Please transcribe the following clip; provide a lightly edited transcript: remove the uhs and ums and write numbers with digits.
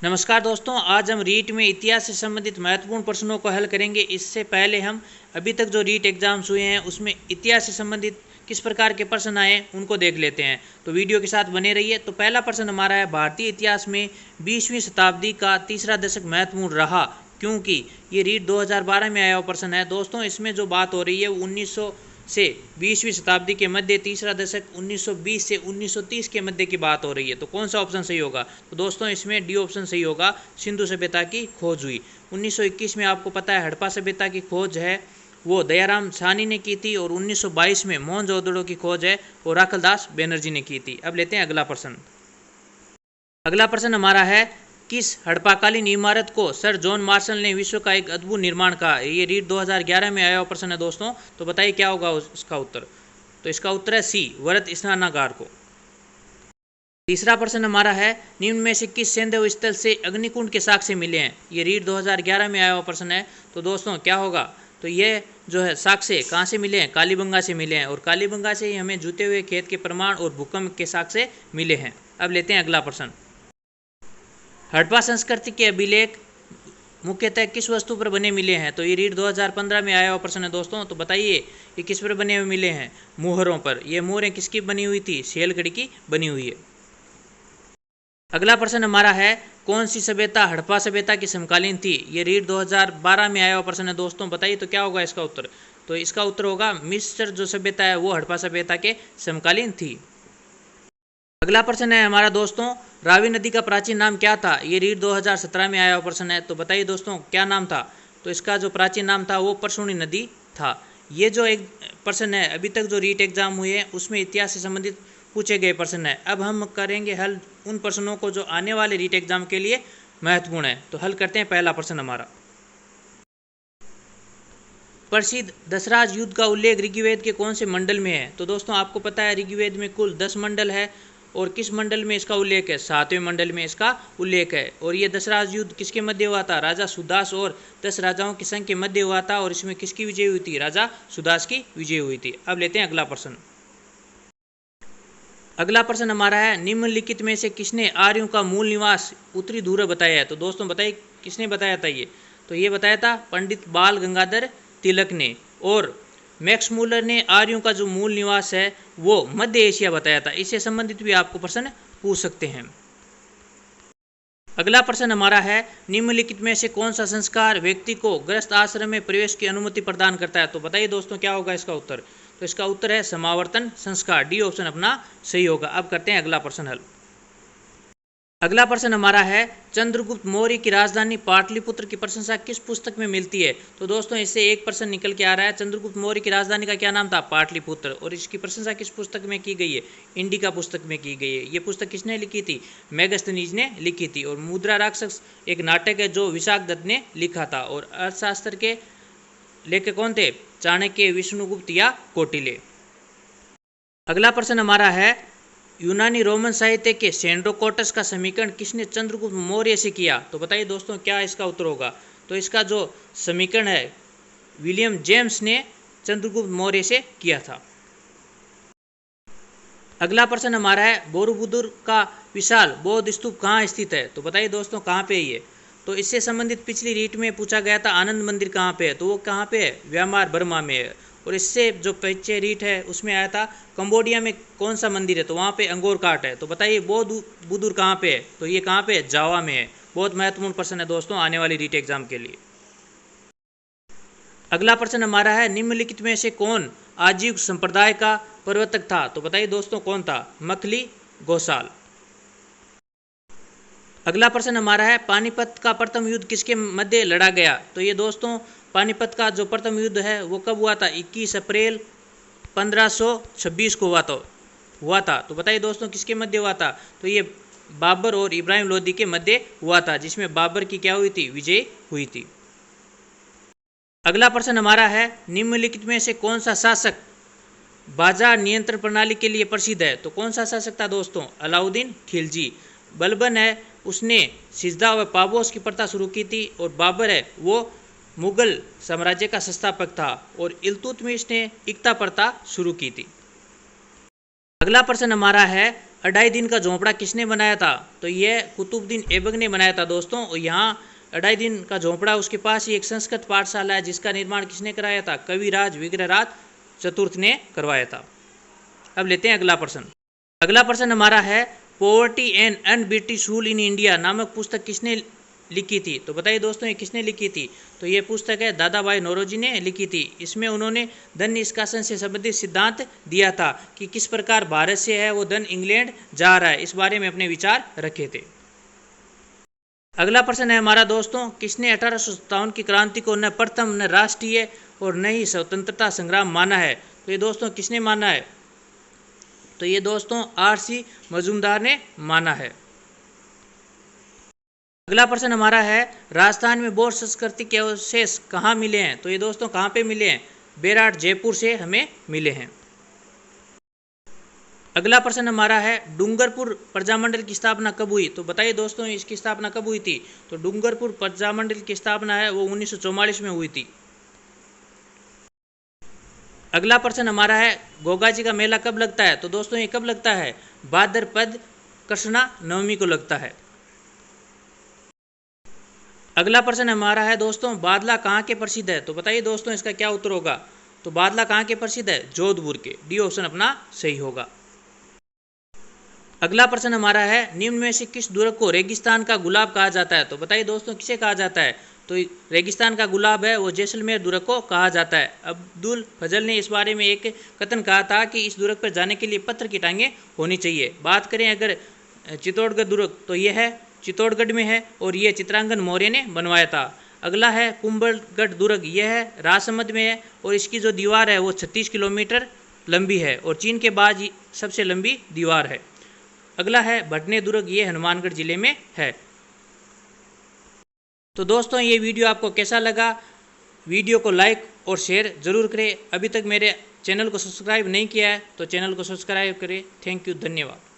नमस्कार दोस्तों, आज हम रीट में इतिहास से संबंधित महत्वपूर्ण प्रश्नों को हल करेंगे। इससे पहले हम अभी तक जो रीट एग्जाम्स हुए हैं उसमें इतिहास से संबंधित किस प्रकार के प्रश्न आए उनको देख लेते हैं। तो वीडियो के साथ बने रहिए। तो पहला प्रश्न हमारा है, भारतीय इतिहास में 20वीं शताब्दी का तीसरा दशक महत्वपूर्ण रहा क्योंकि। ये रीट 2012 में आया हुआ प्रश्न है दोस्तों। इसमें जो बात हो रही है 1900 से 20वीं शताब्दी के मध्य, तीसरा दशक 1920 से 1930 के मध्य की बात हो रही है। तो कौन सा ऑप्शन सही होगा? तो दोस्तों इसमें डी ऑप्शन सही होगा, सिंधु सभ्यता की खोज हुई। 1921 में आपको पता है हड़प्पा सभ्यता की खोज है वो दयाराम साहनी ने की थी, और 1922 में मोहनजोदड़ो की खोज है वो राखलदास बनर्जी ने की थी। अब लेते हैं अगला प्रश्न। अगला प्रश्न हमारा है, किस हड़प्पाकालीन इमारत को सर जॉन मार्शल ने विश्व का एक अद्भुत निर्माण कहा? ये रीट 2011 में आया हुआ प्रश्न है दोस्तों। तो बताइए क्या होगा इसका उत्तर? तो इसका उत्तर है सी, वरद स्नानागार को। तीसरा प्रश्न हमारा है, निम्न में से किस सैंधव स्थल से अग्निकुंड के साक्ष्य मिले हैं? ये रीट 2011 में आया हुआ प्रश्न है। तो दोस्तों क्या होगा? तो ये जो है साक्ष्य कहाँ से मिले हैं? कालीबंगा से मिले हैं, और कालीबंगा से ही हमें जूते हुए खेत के प्रमाण और भूकंप के साक्ष्य मिले हैं। अब लेते हैं अगला प्रश्न। हड़प्पा संस्कृति के अभिलेख मुख्यतः किस वस्तु पर बने मिले हैं? तो ये रीट 2015 में आया हुआ प्रश्न है दोस्तों। तो बताइए ये किस पर बने हुए मिले हैं? मोहरों पर। ये मोहरें किसकी बनी हुई थी? सिलगढ़ की बनी हुई है। अगला प्रश्न हमारा है, कौन सी सभ्यता हड़प्पा सभ्यता की समकालीन थी? ये रीट 2012 में आया हुआ प्रश्न है दोस्तों। बताइए तो क्या होगा इसका उत्तर? तो इसका उत्तर होगा मिस्र जो सभ्यता है वो हड़प्पा सभ्यता के समकालीन थी। अगला प्रश्न है हमारा दोस्तों, रावी नदी का प्राचीन नाम क्या था? ये रीट 2017 में आया हुआ प्रश्न है। तो बताइए दोस्तों क्या नाम था? तो इसका जो प्राचीन नाम था वो परशुनी नदी था। ये जो एक प्रश्न है अभी तक जो रीट एग्जाम हुए हैं उसमें इतिहास से संबंधित पूछे गए प्रश्न है। अब हम करेंगे हल उन प्रश्नों को जो आने वाले रीट एग्जाम के लिए महत्वपूर्ण है। तो हल करते हैं पहला प्रश्न हमारा। प्रसिद्ध दशराज युद्ध का उल्लेख ऋग्वेद के कौन से मंडल में है? तो दोस्तों आपको पता है ऋग्वेद में कुल 10 मंडल है, और किस मंडल में इसका उल्लेख है? 7वें मंडल में इसका उल्लेख है। और ये दशराज युद्ध किसके मध्य हुआ था? राजा सुदास और 10 राजाओं के संघ के मध्य हुआ था, और इसमें किसकी विजय हुई थी? राजा सुदास की विजय हुई थी। अब लेते हैं अगला प्रश्न। अगला प्रश्न हमारा है, निम्नलिखित में से किसने आर्यों का मूल निवास उत्तरी ध्रुव बताया है? तो दोस्तों बताइए किसने बताया था ये? तो ये बताया था पंडित बाल गंगाधर तिलक ने, और मैक्स मूलर ने आर्यों का जो मूल निवास है वो मध्य एशिया बताया था। इससे संबंधित भी आपको प्रश्न पूछ सकते हैं। अगला प्रश्न हमारा है, निम्नलिखित में से कौन सा संस्कार व्यक्ति को गृहस्थ आश्रम में प्रवेश की अनुमति प्रदान करता है? तो बताइए दोस्तों क्या होगा इसका उत्तर? तो इसका उत्तर है समावर्तन संस्कार। डी ऑप्शन अपना सही होगा। अब करते हैं अगला प्रश्न हल। अगला प्रश्न हमारा है, चंद्रगुप्त मौर्य की राजधानी पाटलिपुत्र की प्रशंसा किस पुस्तक में मिलती है? तो दोस्तों इससे एक प्रश्न निकल के आ रहा है, चंद्रगुप्त मौर्य की राजधानी का क्या नाम था? पाटलिपुत्र। और इसकी प्रशंसा किस पुस्तक में की गई है? इंडिका पुस्तक में की गई है। ये पुस्तक किसने लिखी थी? मेगस्थनीज ने लिखी थी। और मुद्रा राक्षस एक नाटक है जो विशाख दत्त ने लिखा था। और अर्थशास्त्र के लेखक कौन थे? चाणक्य, विष्णुगुप्त या कौटिल्य। अगला प्रश्न हमारा है, यूनानी रोमन साहित्य के सेंड्रोकोटस का समीकरण किसने चंद्रगुप्त मौर्य से किया? तो बताइए दोस्तों क्या इसका उत्तर होगा? तो इसका जो समीकरण है विलियम जेम्स ने चंद्रगुप्त मौर्य से किया था। अगला प्रश्न हमारा है, बोरोबुदुर का विशाल बौद्ध स्तूप कहाँ स्थित है? तो बताइए दोस्तों कहाँ पे है ये? तो इससे संबंधित पिछली रीट में पूछा गया था आनंद मंदिर कहाँ पे है? तो वो कहाँ पे है? म्यांमार बर्मा में है। और इससे जो पीछे रीट है उसमें आया था कंबोडिया में कौन सा मंदिर है? तो वहाँ पे अंगोर काट है। तो बताइए बोरोबुदुर कहाँ पे है? तो ये कहाँ पे है? जावा में है। बहुत महत्वपूर्ण प्रश्न है दोस्तों आने वाली रीट एग्जाम के लिए। अगला प्रश्न हमारा है, निम्नलिखित में से कौन आजीव संप्रदाय का प्रवर्तक था? तो बताइए दोस्तों कौन था? मखली घोषाल। अगला प्रश्न हमारा है, पानीपत का प्रथम युद्ध किसके मध्य लड़ा गया? तो ये दोस्तों पानीपत का जो प्रथम युद्ध है वो कब हुआ था? 21 अप्रैल 1526 को हुआ था। तो बताइए दोस्तों किसके मध्य हुआ था? तो ये बाबर और इब्राहिम लोदी के मध्य हुआ था, जिसमें बाबर की क्या हुई थी? विजय हुई थी। अगला प्रश्न हमारा है, निम्नलिखित में से कौन सा शासक बाजार नियंत्रण प्रणाली के लिए प्रसिद्ध है? तो कौन सा शासक था दोस्तों? अलाउद्दीन खिलजी। बलबन है उसने सिजदा व पाबोस की प्रथा शुरू की थी, और बाबर है वो मुगल साम्राज्य का संस्थापक था, और इल्तुतमिश ने इक्ता प्रथा शुरू की थी। अगला प्रश्न हमारा है, 2.5 दिन का झोंपड़ा किसने बनाया था? तो यह कुतुबुद्दीन ऐबक ने बनाया था दोस्तों। और यहाँ 2.5 दिन का झोंपड़ा, उसके पास ही एक संस्कृत पाठशाला है जिसका निर्माण किसने कराया था? कविराज विग्रहराज चतुर्थ ने करवाया था। अब लेते हैं अगला प्रश्न। अगला प्रश्न हमारा है poverty and un-British rule in India नामक पुस्तक किसने लिखी थी? तो बताइए दोस्तों ये किसने लिखी थी? तो ये पुस्तक है दादा भाई नौरोजी ने लिखी थी। इसमें उन्होंने धन निष्कासन से संबंधित सिद्धांत दिया था कि किस प्रकार भारत से है वो धन इंग्लैंड जा रहा है, इस बारे में अपने विचार रखे थे। अगला प्रश्न है हमारा दोस्तों, किसने 1857 की क्रांति को न प्रथम न राष्ट्रीय और न ही स्वतंत्रता संग्राम माना है? तो ये दोस्तों किसने माना है? तो ये दोस्तों R.C. मजूमदार ने माना है। अगला प्रश्न हमारा है राजस्थान में बौद्ध संस्कृति के अवशेष कहाँ मिले हैं? तो ये दोस्तों कहाँ पे मिले हैं? बेराट जयपुर से हमें मिले हैं। अगला प्रश्न हमारा है डूंगरपुर प्रजामंडल की स्थापना कब हुई? तो बताइए दोस्तों इसकी स्थापना कब हुई थी? तो डूंगरपुर प्रजामंडल की स्थापना है वो 1944 में हुई थी। अगला प्रश्न हमारा है गोगा जी का मेला कब लगता है? तो दोस्तों ये कब लगता है? भाद्रपद कृष्णा नवमी को लगता है। अगला प्रश्न हमारा है दोस्तों बादला कहाँ के प्रसिद्ध है? तो बताइए दोस्तों इसका क्या उत्तर होगा? तो बादला कहाँ के प्रसिद्ध है? जोधपुर के। डी ऑप्शन अपना सही होगा। अगला प्रश्न हमारा है निम्न में से किस दुर्ग को रेगिस्तान का गुलाब कहा जाता है? तो बताइए दोस्तों किसे कहा जाता है? तो रेगिस्तान का गुलाब है वो जैसलमेर दुर्ग को कहा जाता है। अब्दुल फजल ने इस बारे में एक कथन कहा था कि इस दुर्ग पर जाने के लिए पत्थर की टांगें होनी चाहिए। बात करें अगर चित्तौड़गढ़ दुर्ग तो यह है चित्तौड़गढ़ में है और यह चित्रांगन मौर्य ने बनवाया था। अगला है कुंभलगढ़ दुर्ग, यह है राजसमंद में है और इसकी जो दीवार है वो 36 किलोमीटर लंबी है और चीन के बाद सबसे लंबी दीवार है। अगला है भटने दुर्ग, ये हनुमानगढ़ जिले में है। तो दोस्तों ये वीडियो आपको कैसा लगा? वीडियो को लाइक और शेयर जरूर करें। अभी तक मेरे चैनल को सब्सक्राइब नहीं किया है तो चैनल को सब्सक्राइब करें। थैंक यू, धन्यवाद।